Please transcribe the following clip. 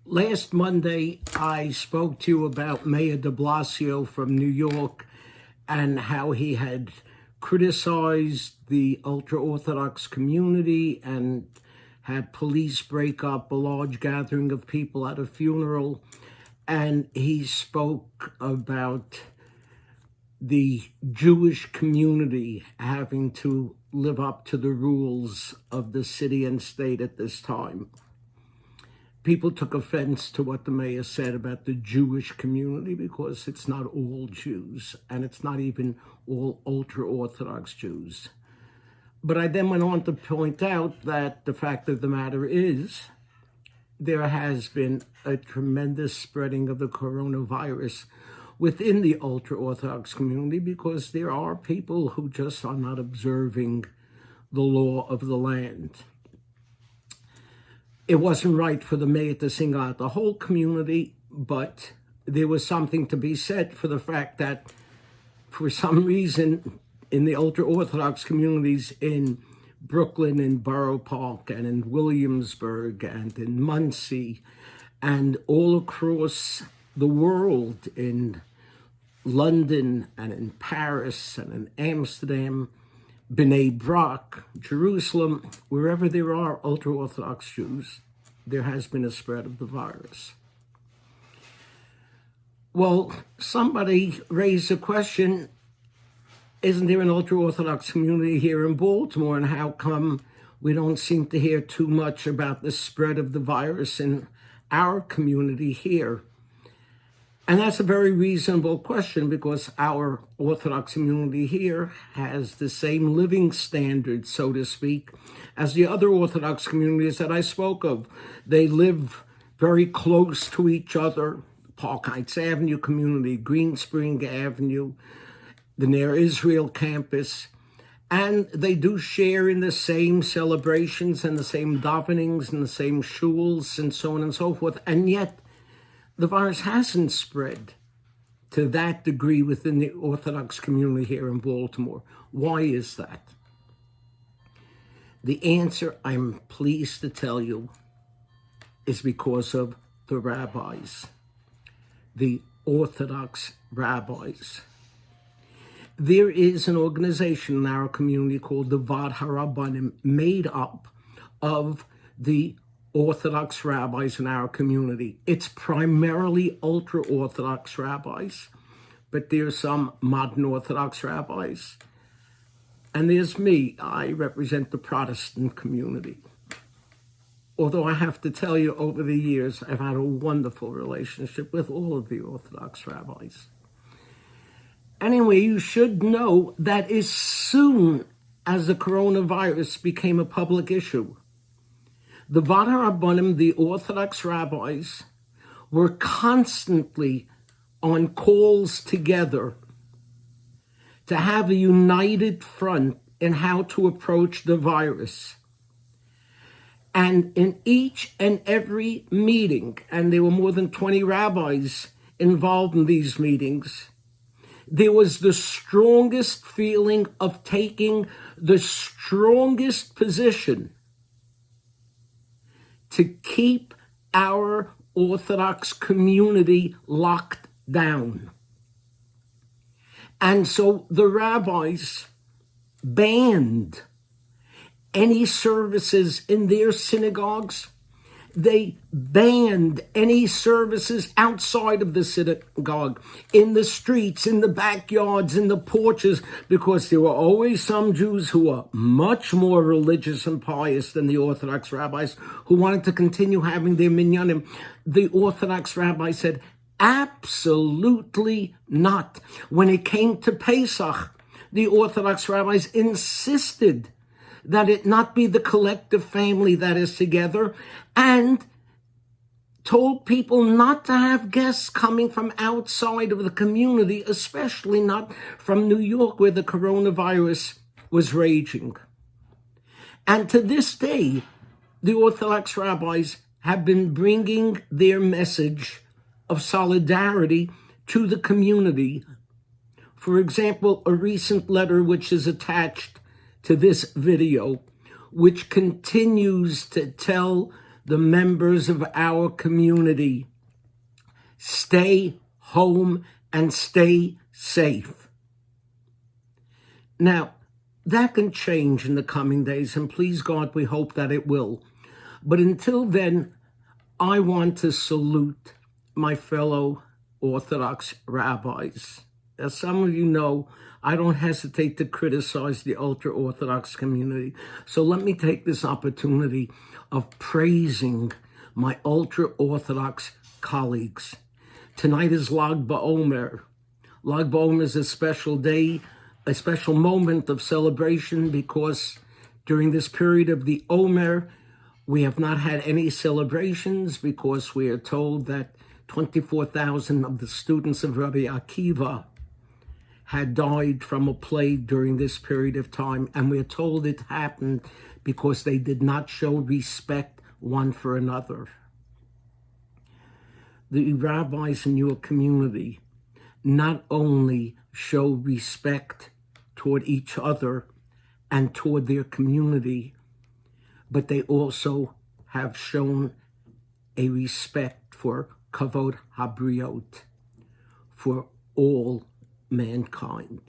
Last Monday, I spoke to you about Mayor de Blasio from New York and how he had criticized the ultra-Orthodox community and had police break up a large gathering of people at a funeral. And he spoke about the Jewish community having to live up to the rules of the city and state at this time. People took offense to what the mayor said about the Jewish community because it's not all Jews, and it's not even all ultra-Orthodox Jews. But I then went on to point out that the fact of the matter is there has been a tremendous spreading of the coronavirus within the ultra-Orthodox community because there are people who just are not observing the law of the land. It wasn't right for the mayor to single out the whole community, but there was something to be said for the fact that for some reason in the ultra-Orthodox communities in Brooklyn, in Borough Park, and in Williamsburg, and in Muncie, and all across the world, in London, and in Paris, and in Amsterdam, Bnei Brak, Jerusalem, wherever there are ultra-Orthodox Jews, there has been a spread of the virus. Well, somebody raised a question, isn't there an ultra-Orthodox community here in Baltimore, and how come we don't seem to hear too much about the spread of the virus in our community here? And that's a very reasonable question because our Orthodox community here has the same living standards, so to speak, as the other Orthodox communities that I spoke of. They live very close to each other. Park Heights Avenue community, Green Spring Avenue, the Ner Israel campus, and they do share in the same celebrations and the same davenings and the same shuls and so on and so forth, and yet the virus hasn't spread to that degree within the Orthodox community here in Baltimore. Why is that? The answer, I'm pleased to tell you, is because of the rabbis, the Orthodox rabbis. There is an organization in our community called the Vaad Harabonim, made up of the Orthodox rabbis in our community. It's primarily ultra-Orthodox rabbis, but there's some modern Orthodox rabbis. And there's me. I represent the Protestant community. Although I have to tell you, over the years, I've had a wonderful relationship with all of the Orthodox rabbis. Anyway, you should know that as soon as the coronavirus became a public issue, the Vaad Harabonim, the Orthodox rabbis, were constantly on calls together to have a united front in how to approach the virus. And in each and every meeting, and there were more than 20 rabbis involved in these meetings, there was the strongest feeling of taking the strongest position to keep our Orthodox community locked down. And so the rabbis banned any services in their synagogues. They banned any services outside of the synagogue, in the streets, in the backyards, in the porches, because there were always some Jews who were much more religious and pious than the Orthodox rabbis who wanted to continue having their minyanim. The Orthodox rabbi said, absolutely not. When it came to Pesach, the Orthodox rabbis insisted that it not be the collective family that is together, and told people not to have guests coming from outside of the community, especially not from New York, where the coronavirus was raging. And to this day, the Orthodox rabbis have been bringing their message of solidarity to the community. For example, a recent letter which is attached to this video, which continues to tell the members of our community, stay home and stay safe. Now, that can change in the coming days, and please God, we hope that it will. But until then, I want to salute my fellow Orthodox rabbis. As some of you know, I don't hesitate to criticize the ultra-Orthodox community. So let me take this opportunity of praising my ultra-Orthodox colleagues. Tonight is Lag BaOmer. Lag BaOmer is a special day, a special moment of celebration, because during this period of the Omer, we have not had any celebrations, because we are told that 24,000 of the students of Rabbi Akiva had died from a plague during this period of time. And we are told it happened because they did not show respect one for another. The rabbis in your community not only show respect toward each other and toward their community, but they also have shown a respect for Kavod Habriot, for all mankind.